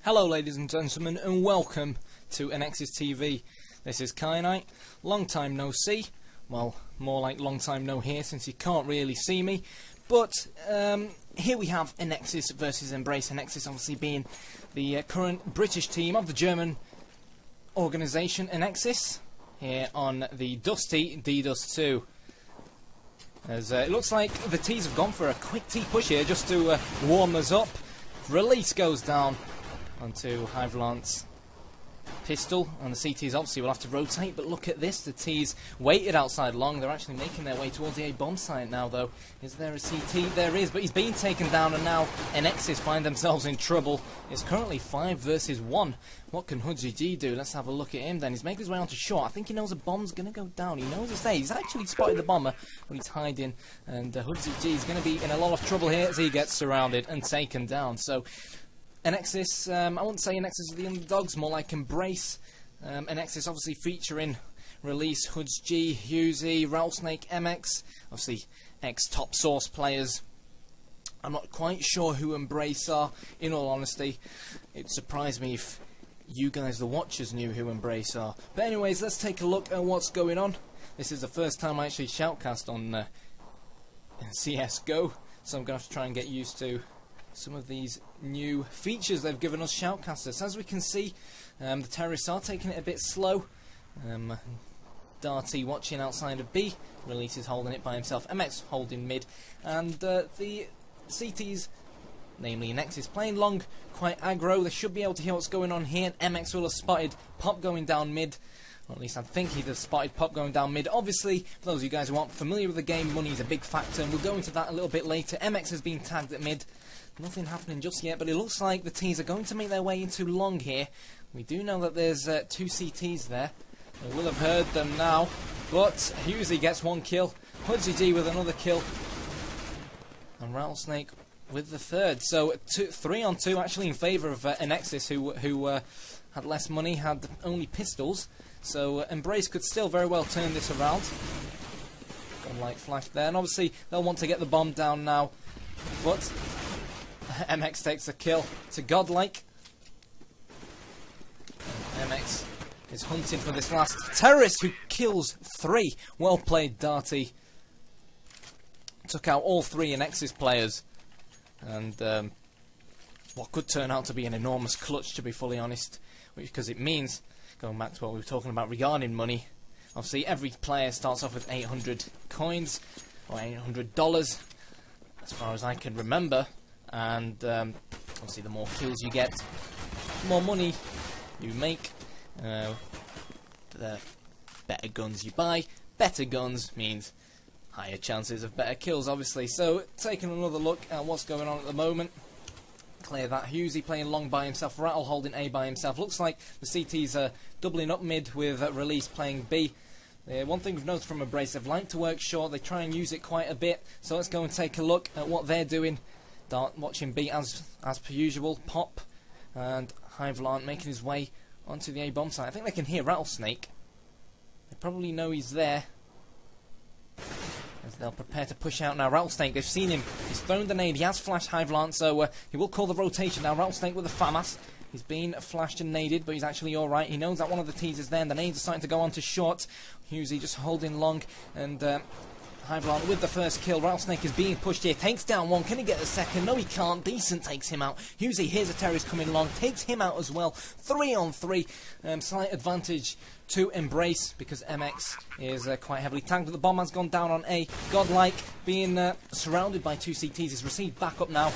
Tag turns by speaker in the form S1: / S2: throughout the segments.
S1: Hello ladies and gentlemen, and welcome to ANEXIS TV. This is Kyanite. Long time no see. Well, more like long time no hear, since you can't really see me. But here we have ANEXIS versus Embrace. ANEXIS obviously being the current British team of the German organisation ANEXIS, here on the dust2. As it looks like the T's have gone for a quick T push here just to warm us up. Release goes down onto Havilland's pistol, and the CTs obviously will have to rotate, but look at this, the T's waited outside long. They're actually making their way towards the A bomb site now though. Is there a CT? There is, but he's been taken down, and now ANEXIS find themselves in trouble. It's currently 5 versus 1. What can HudGG do? Let's have a look at him then. He's making his way onto short. I think he knows a bomb's going to go down. He knows it's there. He's actually spotted the bomber, but he's hiding, and HudGG is going to be in a lot of trouble here as he gets surrounded and taken down. So ANEXIS, I wouldn't say ANEXIS are the underdogs, more like Embrace. ANEXIS obviously featuring Release, HudGG, Husey, Rattlesnake, MX, obviously ex-top source players. I'm not quite sure who Embrace are, in all honesty. It'd surprise me if you guys, the watchers, knew who Embrace are. But anyways, let's take a look at what's going on. This is the first time I actually shoutcast on CSGO, so I'm going to have to try and get used to some of these new features they've given us shoutcasters. As we can see, the terrorists are taking it a bit slow. Darty watching outside of B, Release is holding it by himself, MX holding mid, and the CTs, namely ANEXIS, playing long, quite aggro. They should be able to hear what's going on here. MX will have spotted Pop going down mid, or at least I think he'd have spotted Pop going down mid. Obviously, for those of you guys who aren't familiar with the game, money is a big factor, and we'll go into that a little bit later. MX has been tagged at mid. Nothing happening just yet, but it looks like the T's are going to make their way into long here. We do know that there's 2 CTs there. We will have heard them now, but Husey gets 1 kill, HudGG with another kill, and Rattlesnake with the 3rd. So 3 on 2 actually in favour of ANEXIS, who had less money, had only pistols. So Embrace could still very well turn this around. Gunlight flash there, and obviously they'll want to get the bomb down now, but MX takes a kill to Godlike. MX is hunting for this last terrorist, who kills 3. Well played, Darty. Took out all 3 ANEXIS players, and what could turn out to be an enormous clutch, to be fully honest, because it means, going back to what we were talking about regarding money, obviously every player starts off with 800 coins, or $800, as far as I can remember. And obviously the more kills you get, the more money you make, the better guns you buy. Better guns means higher chances of better kills, obviously. So taking another look at what's going on at the moment. Clear that. Husey playing long by himself, Rattle holding A by himself. Looks like the CTs are doubling up mid with Release playing B. One thing we've noticed from Embrace, they've liked to work short, they try and use it quite a bit. So let's go and take a look at what they're doing. Dart watching B as per usual. Pop and Havilland making his way onto the A bomb site. I think they can hear Rattlesnake. They probably know he's there, as they'll prepare to push out now. Rattlesnake, they've seen him. He's thrown the nade. He has flashed Havilland, so he will call the rotation now. Rattlesnake with the FAMAS. He's been flashed and naded, but he's actually alright. He knows that one of the T's is there, and the nades are starting to go on to short. Husey just holding long, and Havilland with the first kill. Rattlesnake is being pushed here, takes down 1. Can he get the second? No, he can't. Decent takes him out. Husey, here's a terrorist coming long, takes him out as well. 3 on 3. Slight advantage to Embrace, because MX is quite heavily tagged, but the bomb has gone down on A. Godlike being surrounded by 2 CTs is received back up now.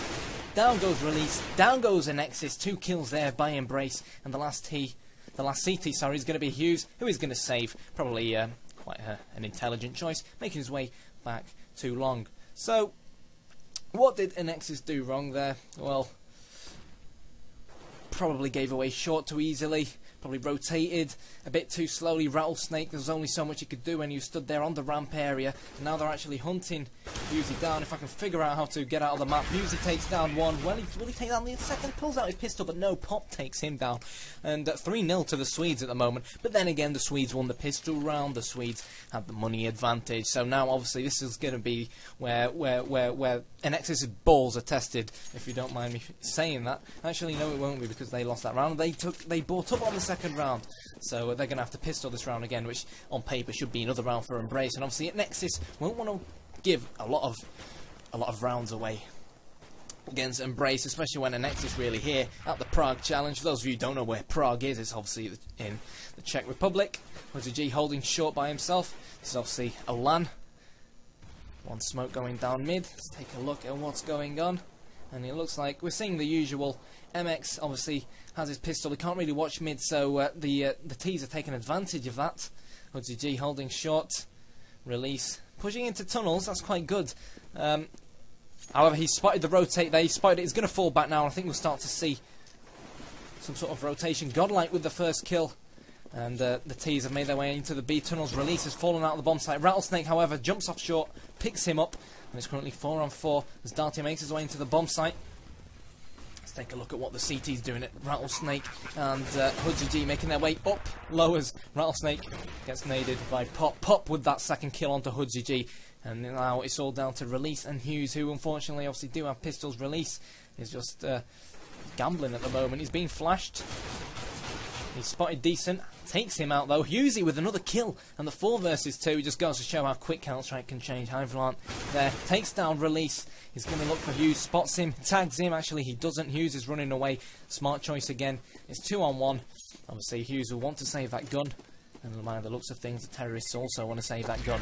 S1: Down goes Release, down goes ANEXIS. 2 kills there by Embrace, and the last CT, sorry, is going to be Hughes, who is going to save. Probably quite an intelligent choice, making his way back too long. So, what did ANEXIS do wrong there? Well, probably gave away short too easily. probably rotated a bit too slowly. Rattlesnake, there was only so much he could do when you stood there on the ramp area. And now they're actually hunting Husey down. If I can figure out how to get out of the map. Husey takes down one. Will he take down the second? Pulls out his pistol, but no, Pop takes him down. And 3-0 to the Swedes at the moment. But then again, the Swedes won the pistol round. The Swedes had the money advantage. So now, obviously, this is going to be where ANEXIS' balls are tested, if you don't mind me saying that. Actually, no, it won't be, because they lost that round. They bought up on the second round, so they're going to have to pistol this round again, which on paper should be another round for Embrace. And obviously, ANEXIS won't want to give a lot of rounds away against Embrace, especially when ANEXIS really here at the Prague Challenge. For those of you who don't know where Prague is, it's obviously in the Czech Republic. Hudzy holding short by himself. This is obviously a LAN. One smoke going down mid. Let's take a look at what's going on. And it looks like we're seeing the usual. MX obviously has his pistol. He can't really watch mid, so the T's are taking advantage of that. Hudzy holding short. Release. Pushing into tunnels. That's quite good. However, he spotted the rotate there. He spotted it. He's going to fall back now. I think we'll start to see some sort of rotation. Godlike with the first kill. And the T's have made their way into the B tunnels. Release has fallen out of the bomb site. Rattlesnake, however, jumps off short, picks him up, and it's currently 4-on-4 as Darty makes his way into the bomb site. Let's take a look at what the CT's doing at Rattlesnake, and Hudzy making their way up. Lowers. Rattlesnake gets naded by Pop. Pop with that second kill onto Hudzy. And now it's all down to Release and Hughes, who unfortunately obviously do have pistols. Release is just gambling at the moment. He's being flashed. He's spotted decent. Takes him out though. Husey with another kill. And the 4 versus 2 just goes to show how quick Counter-Strike can change. Hyvelant there. Takes down Release. He's going to look for Hughes. Spots him. Tags him. Actually, he doesn't. Hughes is running away. Smart choice again. It's 2-on-1. Obviously, Hughes will want to save that gun. And by the looks of things, the terrorists also want to save that gun.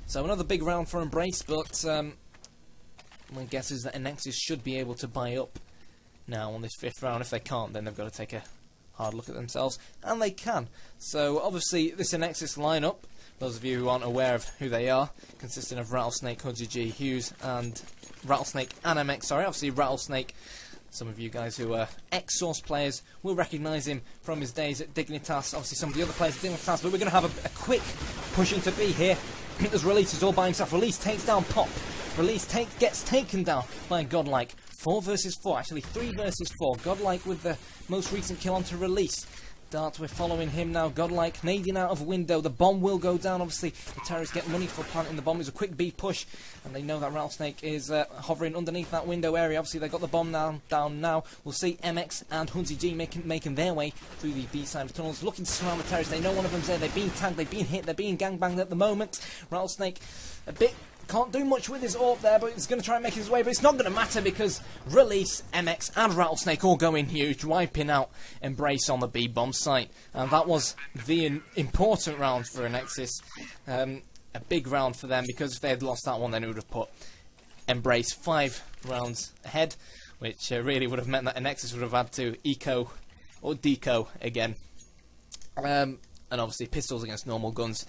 S1: So another big round for Embrace, but my guess is that ANEXIS should be able to buy up now on this 5th round. If they can't, then they've got to take a hard look at themselves, and they can. So obviously this ANEXIS lineup, those of you who aren't aware of who they are, consisting of Rattlesnake, Hudzy, Hughes, and Rattlesnake and MX. Sorry, obviously Rattlesnake. Some of you guys who are ex-Source players will recognise him from his days at Dignitas. Obviously some of the other players at Dignitas, but we're going to have a quick push into B here. As Release is all by himself. Release takes down Pop. Release gets taken down by Godlike. 4 versus 4, actually 3 versus 4. Godlike with the most recent kill onto Release. Dart, we're following him now. Godlike nading out of window. The bomb will go down. Obviously, the terrorists get money for planting the bomb. It's a quick B push, and they know that Rattlesnake is hovering underneath that window area. Obviously, they got the bomb down now. We'll see MX and Hudzy making their way through the B side of tunnels, looking to surround the terrorists. They know one of them's there. They're being tagged. They've been hit. They're being gangbanged at the moment. Rattlesnake a bit. Can't do much with his AWP there, but he's going to try and make his way. But it's not going to matter because Release, MX and Rattlesnake all going huge, wiping out Embrace on the B bomb site. And that was the important round for ANEXIS. A big round for them, because if they had lost that one, then it would have put Embrace 5 rounds ahead, which really would have meant that ANEXIS would have had to eco or deco again. And obviously pistols against normal guns.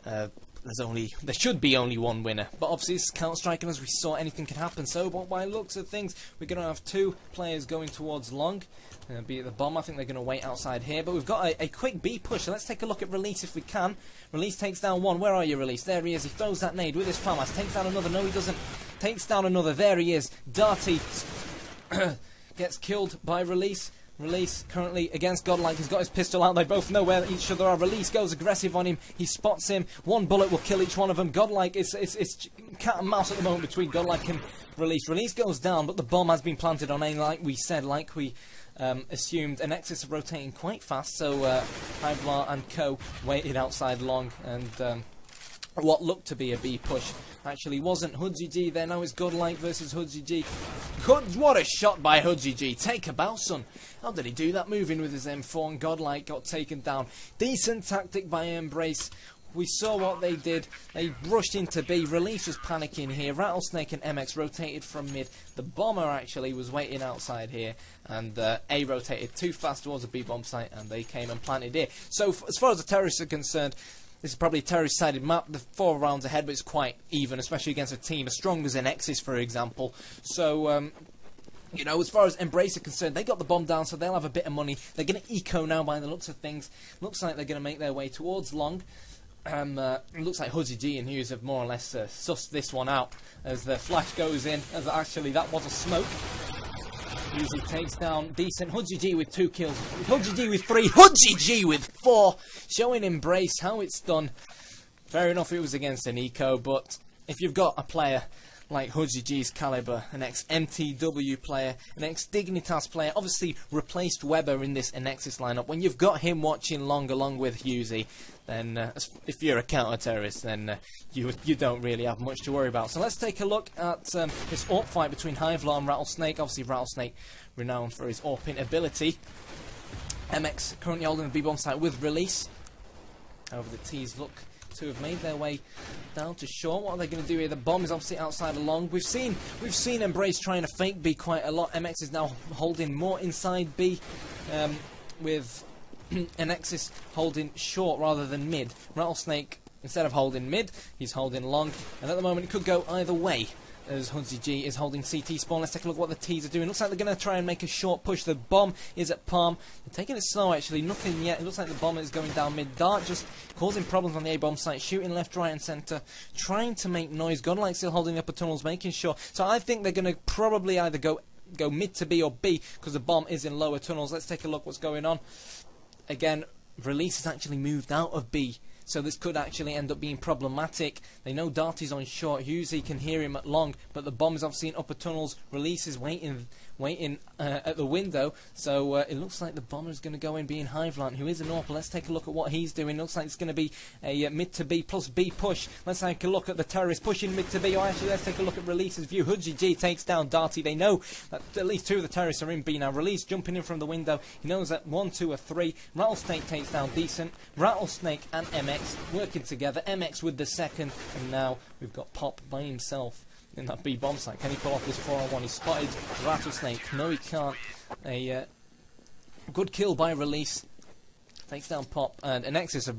S1: There should be only one winner, but obviously it's Counter-Strike, and as we saw, anything can happen. So, but by looks of things, we're going to have 2 players going towards long, be at the bomb. I think they're going to wait outside here, but we've got a quick B push. So let's take a look at Release if we can. Release takes down one. Where are you, Release? There he is. He throws that nade with his FAMAS. Takes down another. No, he doesn't. Takes down another. There he is. Darty gets killed by Release. Release currently against Godlike. He's got his pistol out. They both know where each other are. Release goes aggressive on him. He spots him. One bullet will kill each one of them. Godlike, it's cat and mouse at the moment between Godlike and Release. Release goes down, but the bomb has been planted on A, like we said, like we assumed. ANEXIS are rotating quite fast, so Hyvelant and Co waited outside long, and what looked to be a B push actually wasn't. Hudzy there. Now it's Godlike versus Hudzy. What a shot by Hudzy. Take a bow, son. How did he do that? Moving with his M4, and Godlike got taken down. Decent tactic by Embrace. We saw what they did. They rushed into B. Release was panicking here. Rattlesnake and MX rotated from mid. The bomber actually was waiting outside here, and A rotated too fast towards the B bomb site, and they came and planted here. So as far as the terrorists are concerned, this is probably a terrorist-sided map. The 4 rounds ahead, but it's quite even, especially against a team as strong as ANEXIS, for example. So You know, as far as Embrace are concerned, they got the bomb down, so they'll have a bit of money. They're going to eco now by the looks of things. Looks like they're going to make their way towards Long. It looks like Huzzy G and Hughes have more or less sussed this one out as the flash goes in. As actually, that was a smoke. Hughes takes down decent. Huzzy G with 2 kills. Huzzy G with 3. Huzzy G with 4. Showing Embrace how it's done. Fair enough, it was against an eco, but if you've got a player like Huzzy G's caliber, an ex-MTW player, an ex-Dignitas player, obviously replaced Weber in this ANEXIS lineup. When you've got him watching Long along with Hughesy, then if you're a counter-terrorist, then you don't really have much to worry about. So let's take a look at this AWP fight between Hivelaw and Rattlesnake. Obviously Rattlesnake renowned for his AWPing ability. MX currently holding the B-bomb site with Release. However, the T's look to have made their way down to short. What are they going to do here? The bomb is obviously outside of Long. We've seen Embrace trying to fake B quite a lot. MX is now holding more inside B, with ANEXIS holding short rather than mid. Rattlesnake, instead of holding mid, he's holding Long, and at the moment it could go either way, as Huzzy G is holding CT spawn. Let's take a look at what the T's are doing. Looks like they're going to try and make a short push. The bomb is at Palm. They're taking it slow, actually. Nothing yet. It looks like the bomb is going down mid. Dart just causing problems on the A-bomb site. Shooting left, right and centre. Trying to make noise. Godlike still holding the upper tunnels, making sure. So I think they're going to probably either go mid to B or B, because the bomb is in lower tunnels. Let's take a look what's going on. Again, Release has actually moved out of B, so this could actually end up being problematic. They know Darty's on short. Hughesy can hear him at Long, but the bomb is obviously in upper tunnels. Release is waiting at the window, so it looks like the bomber is going to go in being Hivelaw, who is an AWP. Let's take a look at what he's doing. Looks like it's going to be a mid to B plus B push. Let's take a look at the terrorists pushing mid to B. Or actually, let's take a look at Release's view. Huzzy G takes down Darty. They know that at least 2 of the terrorists are in B now. Release jumping in from the window. He knows that 1, 2 or 3. Rattlesnake takes down Decent. Rattlesnake and MX working together. MX with the second, and now we've got Pop by himself in that B bomb site. Can he pull off this 4-on-1? He's spotted Rattlesnake. No, he can't. A good kill by Release. Takes down Pop, and ANEXIS have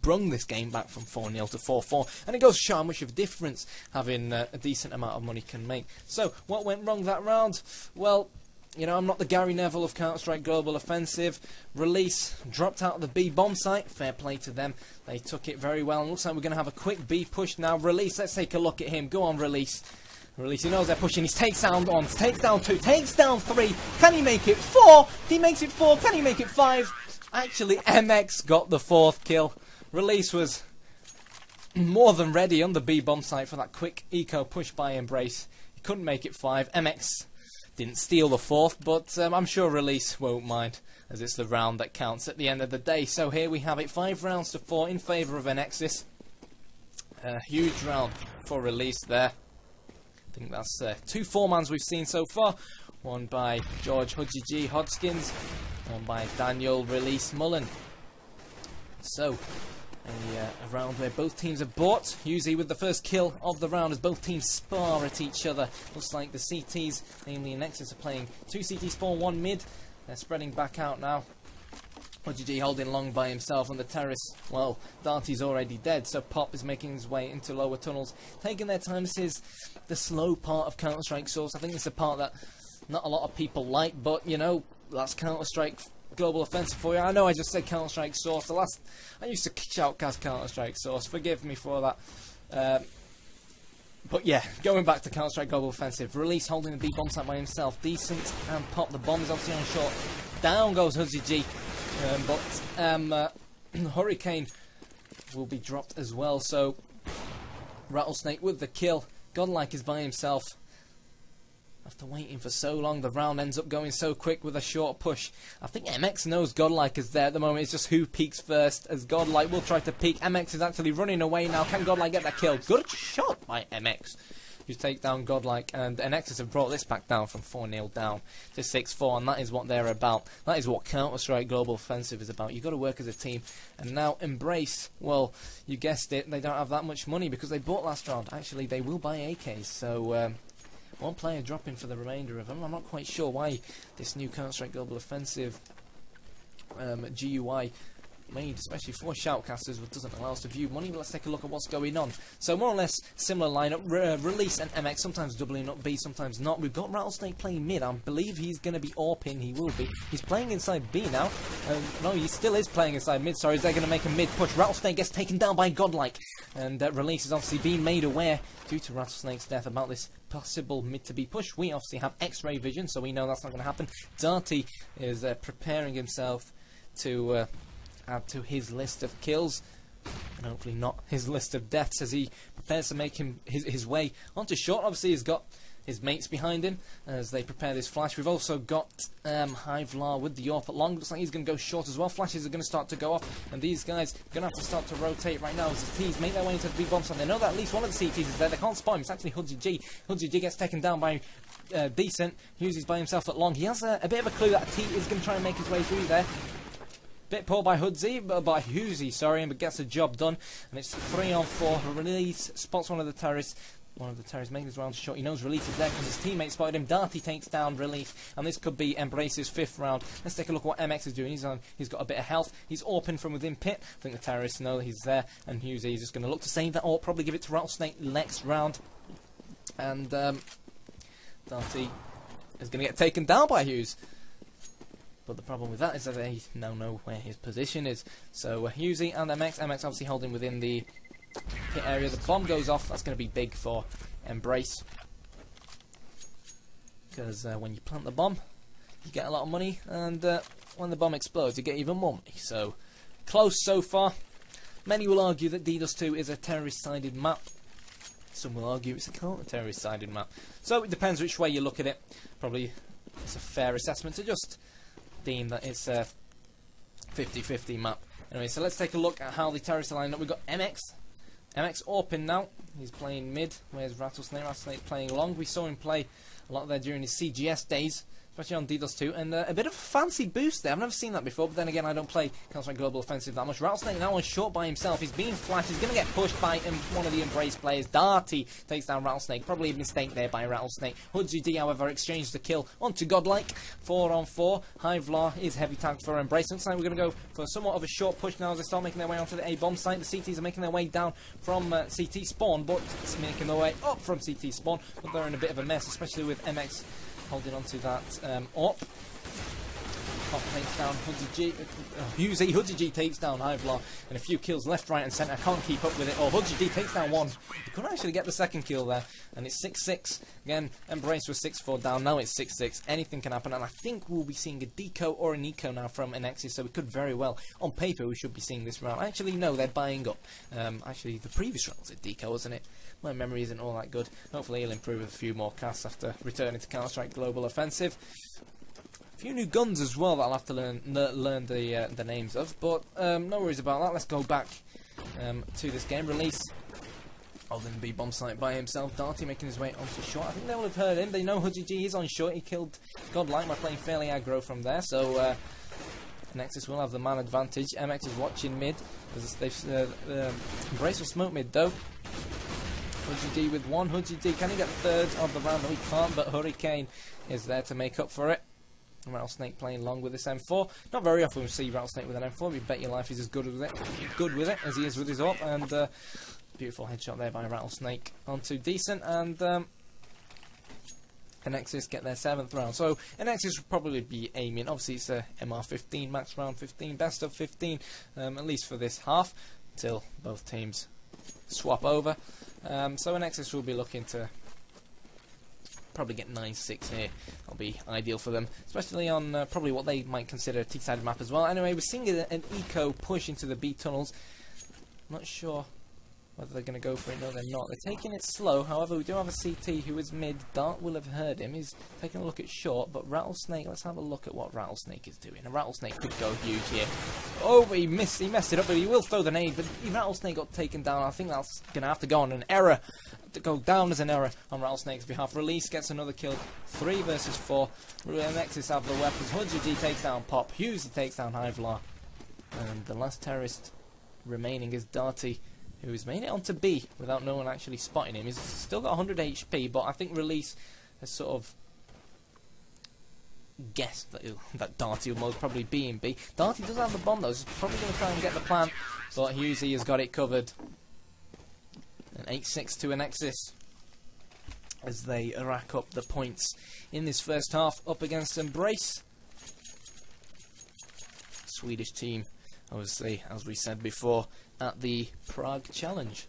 S1: brung this game back from 4-0 to 4-4, and it goes to show how much of a difference having a decent amount of money can make. So, what went wrong that round? Well, you know, I'm not the Gary Neville of Counter-Strike Global Offensive. Release dropped out of the B bomb site. Fair play to them. They took it very well. And looks like we're going to have a quick B push now. Release, let's take a look at him. Go on, Release. Release, he knows they're pushing. He takes down 1, takes down 2, takes down 3. Can he make it 4? He makes it 4. Can he make it 5? Actually, MX got the 4th kill. Release was more than ready on the B bomb site for that quick eco push by Embrace. He couldn't make it 5. MX didn't steal the 4th, but I'm sure Release won't mind, as it's the round that counts at the end of the day. So here we have it, 5 rounds to 4 in favour of ANEXIS. A huge round for Release there. I think that's 2 4-mans we've seen so far. One by George Huzzy G Hodgkins, one by Daniel Release Mullen. So, a round where both teams have bought. Hughesy with the first kill of the round as both teams spar at each other. Looks like the CTs, namely ANEXIS, are playing 2 CT spawn, 1 mid. They're spreading back out now. Huzzy G holding Long by himself, and the terrorists, well, Darty's already dead, so Pop is making his way into lower tunnels, taking their time. This is the slow part of Counter-Strike Source. I think it's a part that not a lot of people like, but, you know, that's Counter-Strike Global Offensive for you. I know I just said Counter-Strike Source. I used to shoutcast Counter-Strike Source. Forgive me for that. But yeah, going back to Counter-Strike Global Offensive. Release holding the B bomb site by himself. Decent and Pop. The bomb is obviously on short. Down goes Huzzy G. But Hurricane will be dropped as well. So Rattlesnake with the kill. Godlike is by himself. After waiting for so long, the round ends up going so quick with a short push. I think MX knows Godlike is there at the moment. It's just who peeks first, as Godlike will try to peek. MX is actually running away now. Can Godlike get that kill? Good shot by MX, who take down Godlike. And ANEXIS have brought this back down from 4-0 down to 6-4, and that is what they're about. That is what Counter-Strike Global Offensive is about. You've got to work as a team. And now Embrace, well, you guessed it, they don't have that much money because they bought last round. Actually, they will buy AKs, so one player dropping for the remainder of them. I'm not quite sure why this new Counter-Strike Global Offensive GUI made, especially for shoutcasters, which doesn't allow us to view money. But let's take a look at what's going on. So more or less similar lineup. Release and MX, sometimes doubling up B, sometimes not. We've got Rattlesnake playing mid. I believe he's going to be AWPing. He will be. He's playing inside B now. No, he still is playing inside mid. Sorry, they're going to make a mid push. Rattlesnake gets taken down by Godlike. And Release is obviously being made aware due to Rattlesnake's death about this possible mid to B push. We obviously have X-ray vision, so we know that's not going to happen. Darty is preparing himself to add to his list of kills, and hopefully not his list of deaths, as he prepares to make his way onto short. Obviously he's got his mates behind him as they prepare this flash. We've also got Hivlar with the AWP at long. Looks like he's going to go short as well. Flashes are going to start to go off, and these guys are going to have to start to rotate right now as the T's make their way into the big bomb site. They know that at least one of the CTs is there. They can't spot him. It's actually Hudgy G. Hudgy G gets taken down by Decent. Hughes by himself at long. He has a bit of a clue that a T is going to try and make his way through there. Bit poor by Hudzy, but by Hughesy, sorry, but gets the job done. And it's 3 on 4. Release spots one of the terrorists. One of the terrorists making his round shot. He knows Release is there because his teammate spotted him. Darty takes down Release, and this could be Embrace's 5th round. Let's take a look at what MX is doing. He's got a bit of health. He's AWPing from within pit. I think the terrorists know that he's there, and Hughesy is just going to look to save that AWP, probably give it to Rattlesnake next round. And Darty is going to get taken down by Hughes. But the problem with that is that they now know where his position is. So Hughesy and MX obviously holding within the pit area. The bomb goes off. That's going to be big for Embrace, because when you plant the bomb, you get a lot of money, and when the bomb explodes, you get even more money. So close so far. Many will argue that dust2 is a terrorist-sided map. Some will argue it's a counter-terrorist-sided map. So it depends which way you look at it. Probably it's a fair assessment to just deem that it's a 50-50 map. Anyway, so let's take a look at how the terrorists are lined up. We've got MX AWPing now. He's playing mid. Where's Rattlesnake? Rattlesnake playing long. We saw him play a lot there during his CGS days, especially on dust2, and a bit of a fancy boost there. I've never seen that before, but then again, I don't play Counter-Strike Global Offensive that much. Rattlesnake now on short by himself. He's being flashed. He's going to get pushed by one of the Embrace players. Darty takes down Rattlesnake. Probably a mistake there by Rattlesnake. Hudgy D, however, exchanged the kill onto Godlike. 4 on 4. Hivlar is heavy tagged for Embrace. Looks like we're going to go for somewhat of a short push now as they start making their way onto the A bomb site. The CTs are making their way down from CT spawn, but it's making their way up from CT spawn. But they're in a bit of a mess, especially with MX holding on to that AWP. Pop takes down Hudgy G. Hudgy G takes down Hivlar, and a few kills left, right, and centre. Can't keep up with it. Hudgy G takes down one. He couldn't actually get the second kill there, and it's 6-6. Again, Embrace was 6-4 down. Now it's 6-6. Anything can happen, and I think we'll be seeing a deco or an eco now from ANEXIS. So we could very well, on paper, we should be seeing this round. Actually, no, they're buying up. Actually, the previous round was a deco, wasn't it? My memory isn't all that good. Hopefully, he'll improve with a few more casts after returning to Counter-Strike Global Offensive. A few new guns as well that I'll have to learn the names of, but no worries about that. Let's go back to this game. Release holding the B bomb site by himself. Darty making his way onto short. I think they will have heard him. They know Hudgy G is on short. He killed Godlike by playing fairly aggro from there, so ANEXIS will have the man advantage. MX is watching mid. As they've Embrace will smoke mid though. Hudgy D with one. Hudgy D, can he get the third of the round? No, he can't, but Hurricane is there to make up for it. Rattlesnake playing long with this M4. Not very often we see Rattlesnake with an M4. We bet your life he's as good with it as he is with his AWP. And beautiful headshot there by Rattlesnake onto Decent. And ANEXIS get their 7th round. So ANEXIS will probably be aiming. Obviously it's a MR15, max round 15, best of 15, at least for this half, until both teams swap over. So ANEXIS will be looking to probably get 9-6 here. That'll be ideal for them, especially on probably what they might consider a T-sided map as well. Anyway, we're seeing an eco push into the B tunnels. Not sure whether they're going to go for it. No, they're not. They're taking it slow. However, we do have a CT who is mid. Dart will have heard him. He's taking a look at short, but Rattlesnake, let's have a look at what Rattlesnake is doing. A Rattlesnake could go huge here. Oh, he messed it up, but he will throw the nade. But Rattlesnake got taken down. I think that's going to have to go on an error. To go down as an error on Rattlesnake's behalf. Release gets another kill. 3 versus 4. ANEXIS have the weapons. Hudgy D takes down Pop. Hughes takes down Hivlar. And the last terrorist remaining is Darty, who's made it onto B without no one actually spotting him. He's still got 100 HP, but I think Release has sort of guessed that Darty will most probably be in B. Darty does have the bomb though, so he's probably going to try and get the plant, but Husey has got it covered. An 8-6 to ANEXIS as they rack up the points in this first half up against Embrace. Swedish team, obviously, as we said before, at the Prague Challenge.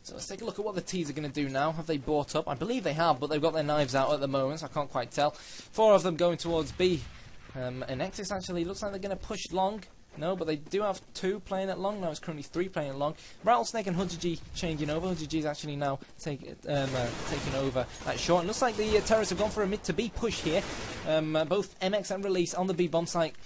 S1: So let's take a look at what the T's are going to do now. Have they bought up? I believe they have, but they've got their knives out at the moment, so I can't quite tell. 4 of them going towards B. ANEXIS actually looks like they're going to push long. No, but they do have 2 playing at long. Now it's currently 3 playing at long. Rattlesnake and Hudgy changing over. Hudgy is actually now taking over at short. And looks like the terrorists have gone for a mid to B push here. Both MX and Release on the B bomb site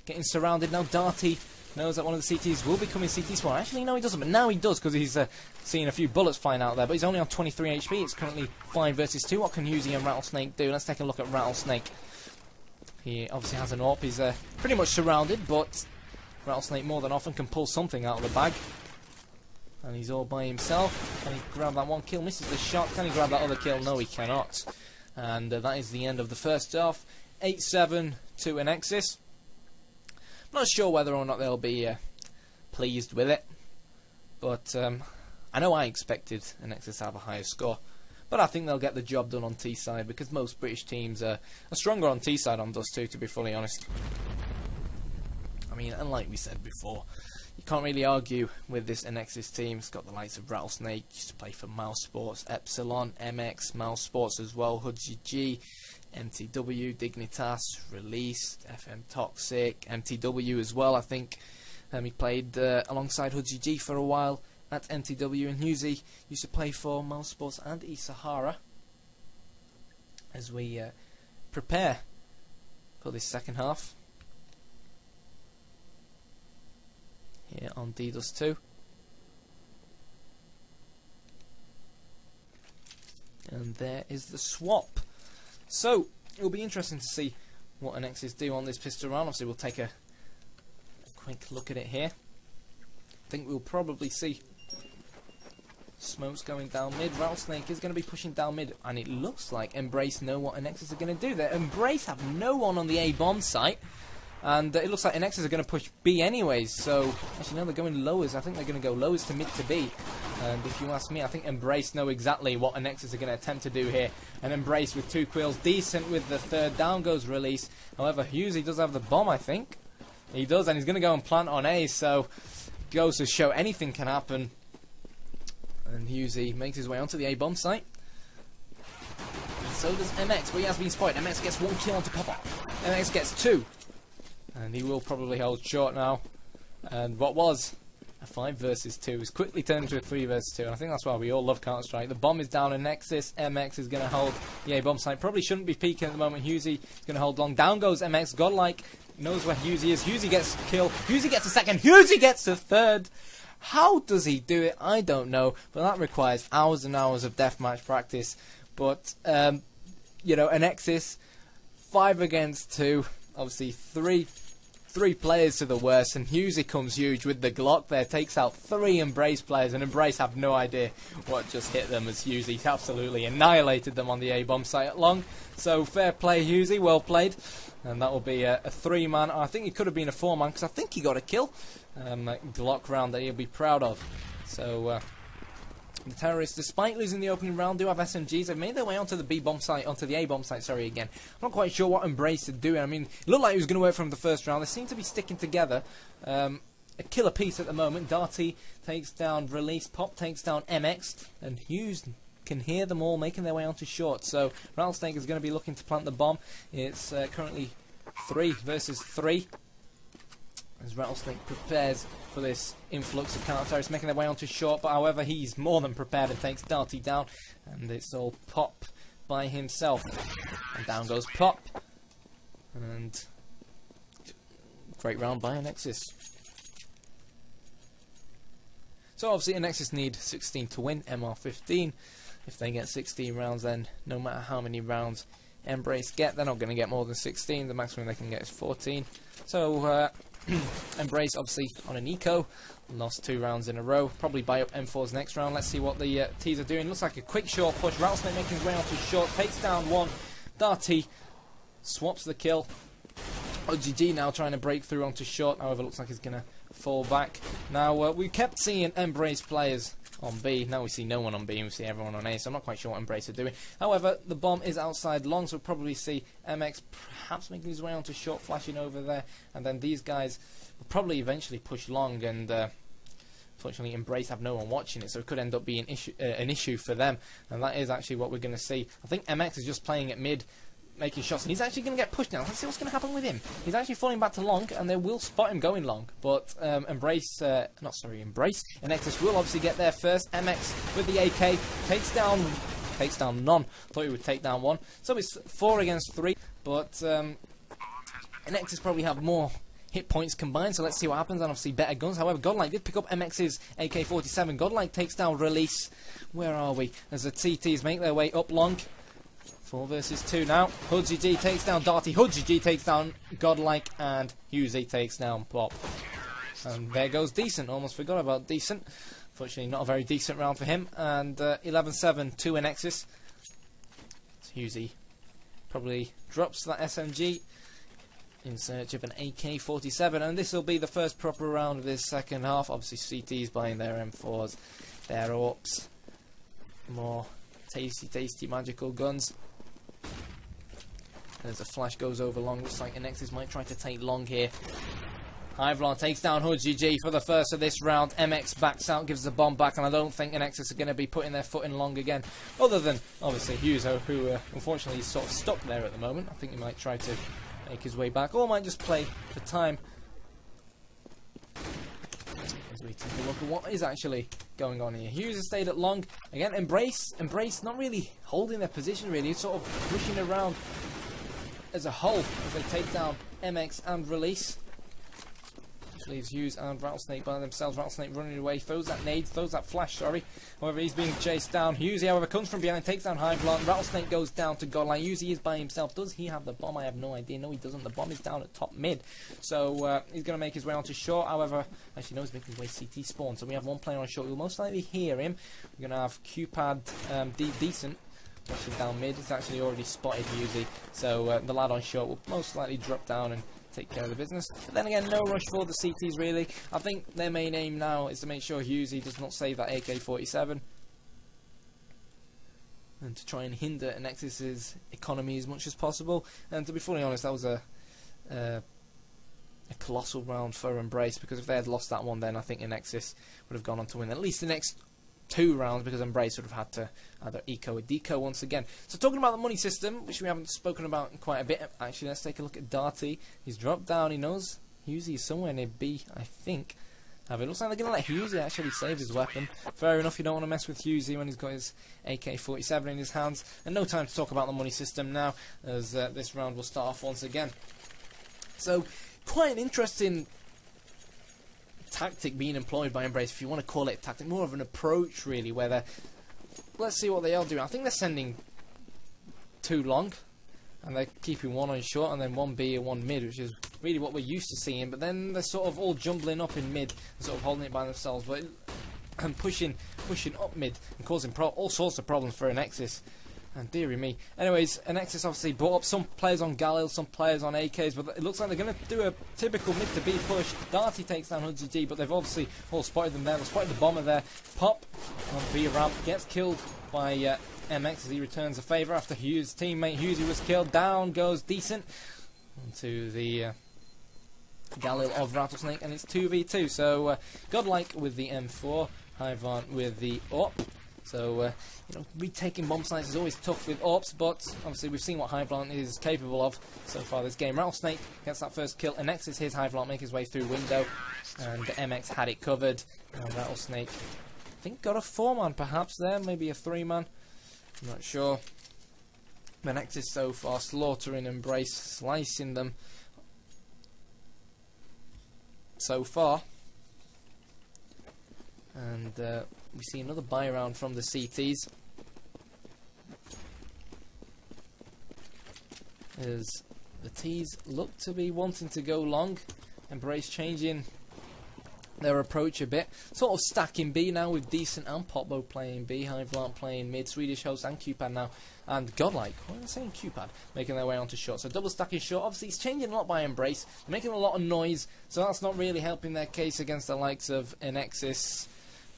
S1: getting surrounded. Now Darty knows that one of the CTs will be coming CT spawn. Actually, no, he doesn't, but now he does because he's seeing a few bullets flying out there. But he's only on 23 HP. It's currently 5 versus 2. What can Husey and Rattlesnake do? Let's take a look at Rattlesnake. He obviously has an AWP. He's pretty much surrounded, but Rattlesnake more than often can pull something out of the bag. And he's all by himself. Can he grab that one kill? Misses the shot. Can he grab that other kill? No, he cannot. And that is the end of the first half. 8-7 to ANEXIS. Not sure whether or not they'll be pleased with it. But I know I expected ANEXIS to have a higher score. But I think they'll get the job done on T-side because most British teams are stronger on T-side on dust2, to be fully honest. I mean, and like we said before, you can't really argue with this ANEXIS team. It's got the likes of Rattlesnake, used to play for Mouse Sports, Epsilon, MX, Mouse Sports as well, Hudgy G, MTW, Dignitas, Release, FM Toxic, MTW as well, I think. He played alongside Hudgy G for a while at MTW, and Husey used to play for Mouse Sports and Sahara. As we prepare for this second half here on dust2. And there is the swap. So it'll be interesting to see what ANEXIS do on this pistol round. Obviously we'll take a quick look at it here. I think we'll probably see smokes going down mid. Rattlesnake is going to be pushing down mid, and it looks like Embrace know what ANEXIS are going to do there. Embrace have no one on the A bomb site. And it looks like ANEXIS are going to push B anyways, so actually no, they're going lowers. I think they're going to go lowers to mid to B. And if you ask me, I think Embrace know exactly what ANEXIS are going to attempt to do here. And Embrace with 2 quills, decent with the third. Down goes Release. However, Husey does have the bomb, I think. He does, and he's going to go and plant on A, so goes to show anything can happen. And Husey makes his way onto the A bomb site. And so does MX, but he has been spotted. MX gets 1 kill onto cover. MX gets 2. And he will probably hold short now. And what was a 5 versus 2 is quickly turned into a 3 versus 2. And I think that's why we all love Counter-Strike. The bomb is down in ANEXIS. MX is going to hold the A bomb site. Probably shouldn't be peeking at the moment. Husey is going to hold long. Down goes MX. Godlike knows where Husey is. Husey gets a kill. Husey gets a second. Husey gets a third. How does he do it? I don't know. But that requires hours and hours of deathmatch practice. But, you know, ANEXIS 5 against 2. Obviously, three players to the worst, and Husey comes huge with the Glock there, takes out 3 Embrace players, and Embrace have no idea what just hit them, as Husey absolutely annihilated them on the A-bomb site at long. So fair play Husey, well played, and that will be a 3-man. I think it could have been a 4-man, because I think he got a kill. Glock round that he'll be proud of. So the terrorists, despite losing the opening round, do have SMGs. They've made their way onto the B bomb site, onto the A bomb site, sorry, again. I'm not quite sure what Embrace are doing. I mean, it looked like it was going to work from the first round. They seem to be sticking together. A killer piece at the moment. Darty takes down Release, Pop takes down MX, and Hughes can hear them all making their way onto short. So Rattlesnake is going to be looking to plant the bomb. It's currently 3 versus 3. As Rattlesnake prepares for this influx of counter-terrorists making their way onto short, but however he's more than prepared and takes Darty down, and it's all Pop by himself. And down goes Pop, and great round by ANEXIS. So obviously ANEXIS need 16 to win, MR 15. If they get 16 rounds, then no matter how many rounds Embrace get, they're not going to get more than 16. The maximum they can get is 14. So Embrace obviously on an eco, lost 2 rounds in a row, probably buy up M4's next round. Let's see what the T's are doing. Looks like a quick short push. Rattlesnake making his way onto short, takes down 1. Darty swaps the kill. OGG now trying to break through onto short. However, looks like he's going to fall back. Now, we kept seeing Embrace players on B. Now we see no one on B, and we see everyone on A, so I'm not quite sure what Embrace are doing. However, the bomb is outside long, so we'll probably see MX perhaps making his way onto short, flashing over there, and then these guys will probably eventually push long, and unfortunately Embrace have no one watching it, so it could end up being an issue for them, and that is actually what we're going to see. I think MX is just playing at mid, making shots, and he's actually going to get pushed now. Let's see what's going to happen with him. He's actually falling back to long, and they will spot him going long. But Embrace, ANEXIS will obviously get there first. MX with the AK takes down none. Thought he would take down one. So it's 4 against 3. But ANEXIS probably have more hit points combined, so let's see what happens, and obviously better guns. However, Godlike did pick up MX's AK-47. Godlike takes down Release. Where are we? As the TTs make their way up long. 4 versus 2 now. HudGG takes down Darty. HudGG takes down Godlike, and Husey takes down Pop. And there goes Decent. Almost forgot about Decent. Fortunately, not a very decent round for him. And 11-7 to ANEXIS. Husey probably drops that SMG in search of an AK-47, and this will be the first proper round of this second half. Obviously, CT's buying their M4s, their AWPs, more tasty magical guns. As a flash goes over long, looks like ANEXIS might try to take long here. Ivlon takes down HudGG for the first of this round. MX backs out, gives the bomb back, and I don't think ANEXIS are going to be putting their foot in long again. Other than, obviously, Huzo, who unfortunately is sort of stuck there at the moment. I think he might try to make his way back, or might just play for time. As we take a look at what is actually going on here. Hughes has stayed at long. Again, Embrace not really holding their position, really. It's sort of pushing around as a whole as they take down MX and Release. Which leaves Hughes and Rattlesnake by themselves. Rattlesnake running away, throws that nade, throws that flash, sorry. However, he's being chased down. Husey, however, comes from behind, takes down Hivlon. Rattlesnake goes down to Godline. Husey is by himself. Does he have the bomb? I have no idea. No, he doesn't. The bomb is down at top mid. So he's going to make his way onto short. However, actually, no, he's making his way CT spawn. So we have one player on short. You'll most likely hear him. We're going to have Cupad Decent rushing down mid. He's actually already spotted Husey. So the lad on short will most likely drop down and take care of the business. But then again, no rush for the CTs really. I think their main aim now is to make sure Husey does not save that AK-47 and to try and hinder ANEXIS's economy as much as possible. And to be fully honest, that was a colossal round for Embrace, because if they had lost that one, then I think ANEXIS would have gone on to win at least the next 2 rounds, because Embrace would have had to either eco or deco once again. So talking about the money system, which we haven't spoken about in quite a bit, actually, let's take a look at Darty. He's dropped down, he knows Husey is somewhere near B, I think. It looks like they're going to let Husey actually save his weapon. Fair enough, you don't want to mess with Husey when he's got his AK-47 in his hands. And no time to talk about the money system now, as this round will start off once again. So, quite an interesting tactic being employed by Embrace, if you want to call it a tactic, more of an approach really, where they're, let's see what they are doing. I think they're sending 2 long, and they're keeping 1 on short, and then 1 B and 1 mid, which is really what we're used to seeing. But then they're sort of all jumbling up in mid, and sort of holding it by themselves, but and pushing up mid, and causing all sorts of problems for ANEXIS. And dearie me. Anyways, ANEXIS obviously brought up some players on Galil, some players on AKs, but it looks like they're going to do a typical mid to B push. Darty takes down HudGG, but they've obviously all spotted them there. They've spotted the bomber there. Pop on B ramp gets killed by MX as he returns a favour after Hughes' teammate Husey was killed. Down goes Decent onto the Galil of Rattlesnake, and it's 2v2. So Godlike with the M4, Hivant with the AWP. So, retaking bomb sites is always tough with AWPs, but obviously we've seen what Hivlant is capable of so far this game. Rattlesnake gets that first kill. ANEXIS his Hivlant, make his way through window, and MX had it covered. And Rattlesnake, I think, got a 4-man perhaps there, maybe a 3-man. I'm not sure. ANEXIS so far slaughtering Embrace, slicing them so far. And we see another buy round from the CTs as the Ts look to be wanting to go long. Embrace changing their approach a bit. Sort of stacking B now with Decent and Popbo playing B, Hivelant playing mid, Swedish Host and Cupad now, and Godlike, what am I saying, Cupad, making their way onto short. So double stacking short. Obviously it's changing a lot by Embrace, they're making a lot of noise, so that's not really helping their case against the likes of ANEXIS.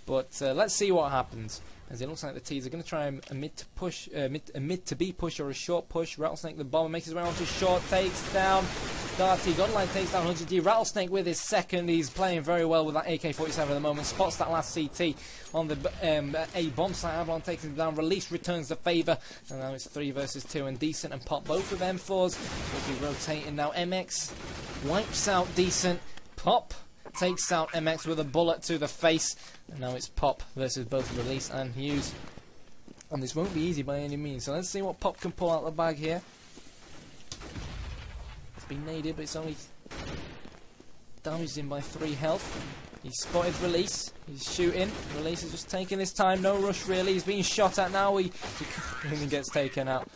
S1: But let's see what happens. As it looks like the T's are going to try a mid to push, a mid to B push or a short push. Rattlesnake the bomber makes his way onto short, takes down Darty. Godline takes down 100G. Rattlesnake with his second. He's playing very well with that AK-47 at the moment. Spots that last CT on the A bomb site. Avalon takes him down. Release returns the favour. And now it's 3 versus 2. And Decent and Pop both with M4s. Will be rotating now. MX wipes out Decent. Pop takes out MX with a bullet to the face. And now it's Pop versus both Release and Hughes. And this won't be easy by any means. So let's see what Pop can pull out the bag here. It's been naded, but it's only damaged him by 3 health. He's spotted Release. He's shooting. Release is just taking his time. No rush really. He's being shot at now. He gets taken out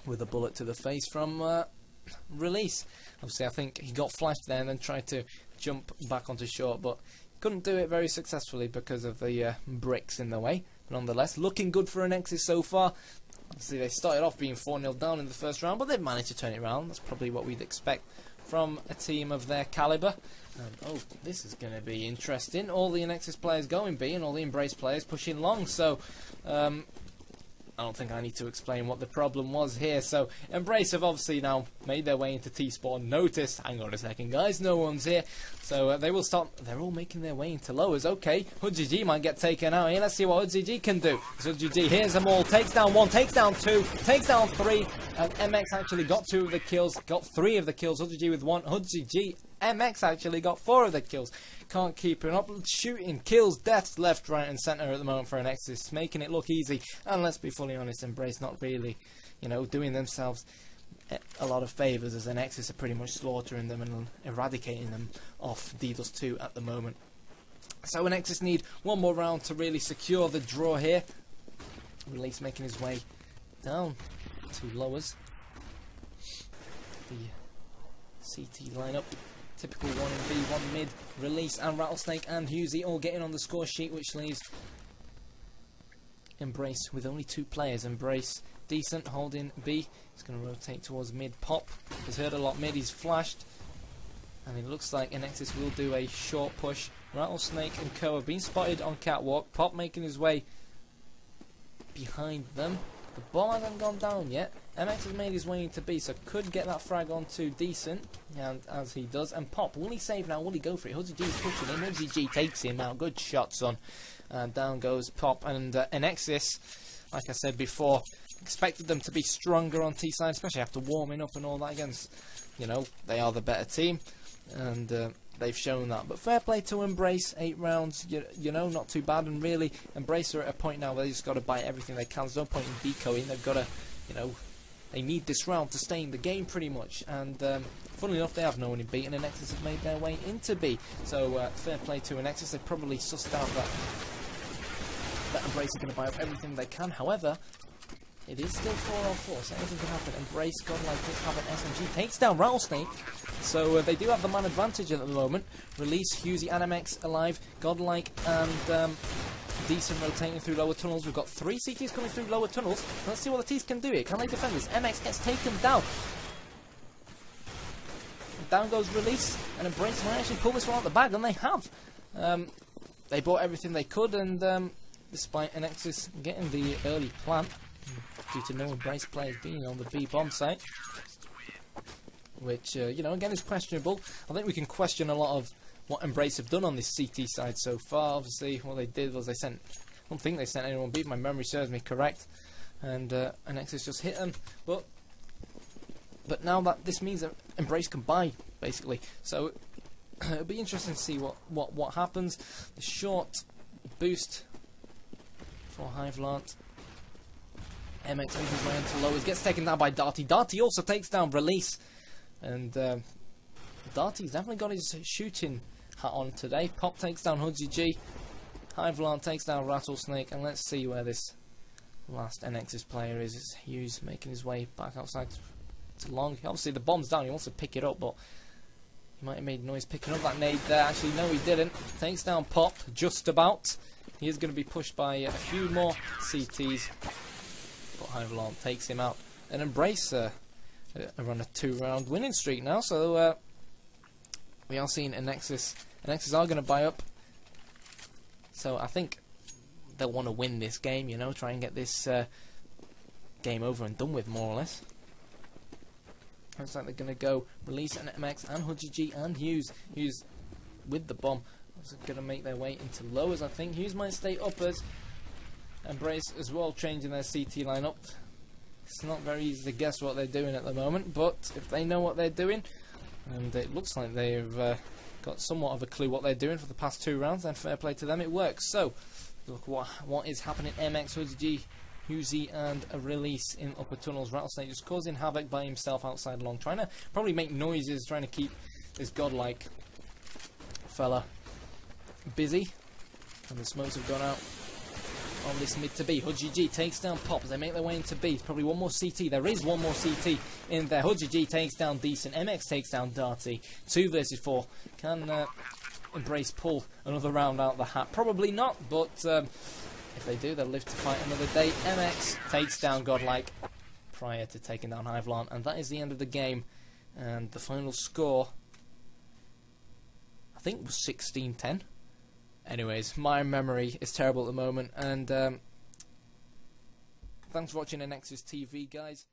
S1: with a bullet to the face from Release. Obviously I think he got flashed there and then tried to jump back onto short, but couldn't do it very successfully because of the bricks in the way. But nonetheless, looking good for ANEXIS so far. Obviously they started off being 4-0 down in the first round, but they've managed to turn it around. That's probably what we'd expect from a team of their calibre. Oh, this is going to be interesting. All the ANEXIS players going B and all the Embrace players pushing long, so I don't think I need to explain what the problem was here. So Embrace have obviously now made their way into T-spawn. Notice, hang on a second guys, no one's here. So they will start, they're all making their way into lowers. Okay, HudGG might get taken out here. Let's see what HudGG can do. HudGG hears them all, takes down 1, takes down 2, takes down 3. And MX actually got 2 of the kills, got 3 of the kills. HudGG with 1. HudGG, MX actually got 4 of the kills. Can't keep it up. Shooting, kills, deaths left, right and centre at the moment for ANEXIS, making it look easy. And let's be fully honest, Embrace not really, you know, doing themselves a lot of favours, as ANEXIS are pretty much slaughtering them and eradicating them off dust2 at the moment. So ANEXIS need one more round to really secure the draw here. Release making his way down to lowers. The CT lineup. Typical 1 in B, 1 mid, Release and Rattlesnake and Hughesy all getting on the score sheet, which leaves Embrace with only 2 players. Embrace Decent holding B. He's going to rotate towards mid. Pop has heard a lot mid. He's flashed, and it looks like ANEXIS will do a short push. Rattlesnake and Co have been spotted on catwalk. Pop making his way behind them. The bomb hasn't gone down yet. MX has made his way into B, so could get that frag onto Decent, and as he does. And Pop, will he save now? Will he go for it? HudGG is pushing him. HudGG takes him out. Good shot, son. And down goes Pop. And ANEXIS, like I said before, expected them to be stronger on T side, especially after warming up and all that against, you know, they are the better team. And they've shown that. But fair play to Embrace. 8 rounds, you know, not too bad. And really, Embrace are at a point now where they just got to bite everything they can. There's no point in decoying. They've got to, you know, they need this round to stay in the game pretty much. And funnily enough, they have no one in B, and ANEXIS have made their way into B. So fair play to ANEXIS. They've probably sussed out that Embrace are going to buy up everything they can. However, it is still 4-on-4, so anything can happen. Embrace, Godlike does have an SMG, takes down Rattlesnake, so they do have the man advantage at the moment. Release, Hughesy, and MX alive, Godlike and Decent rotating through lower tunnels. We've got 3 CTs coming through lower tunnels. Let's see what the T's can do here. Can they defend this? MX gets taken down. Down goes Release, and Embrace might actually pull this one out the bag, and they have. They bought everything they could, and despite ANEXIS getting the early plant, due to no Embrace players being on the B bomb site, which, you know, again is questionable. I think we can question a lot of what Embrace have done on this CT side so far. Obviously, what they did was they sent, I don't think they sent anyone B, if my memory serves me correct, and ANEXIS just hit them. But now that this means that Embrace can buy, basically. So it'll be interesting to see what happens. The short boost for Hivelant. MX makes his way into lowers, gets taken down by Darty. Darty also takes down Release, and Darty's definitely got his shooting hat on today. Pop takes down HudGG, Hivelant takes down Rattlesnake, and let's see where this last ANEXIS player is. It's Hughes making his way back outside to long. Obviously the bomb's down, he wants to pick it up, but He might have made noise picking up that nade there. Actually, no, he didn't. Takes down Pop, just about. He is going to be pushed by a few more CTs. But High Volant takes him out. And Embrace are on a 2-round winning streak now. So we are seeing ANEXIS. ANEXIS are going to buy up. So I think they'll want to win this game, you know, try and get this game over and done with, more or less. Looks like they're going to go release an MX and HudGG and Hughes. Hughes with the bomb. Is going to make their way into lowers, I think. Hughes might stay uppers. Embrace as well, changing their CT lineup. It's not very easy to guess what they're doing at the moment, but if they know what they're doing, and it looks like they've got somewhat of a clue what they're doing for the past 2 rounds, then fair play to them, it works. So, look what is happening. MX, HudGG, Hughesy, and a release in upper tunnels. Rattlesnake just causing havoc by himself outside long, trying to probably make noises, trying to keep this godlike fella busy. And the smokes have gone out on this mid to B. HudGG takes down Pop as they make their way into B. There's probably one more CT. There is one more CT in there. HudGG takes down Decent. MX takes down Darty. 2 versus 4. Can Embrace pull another round out the hat? Probably not, but if they do, they'll live to fight another day. MX takes down Godlike prior to taking down High Volant, and that is the end of the game. And the final score, I think, was 16-10. Anyways, my memory is terrible at the moment, and thanks for watching ANEXIS TV, guys.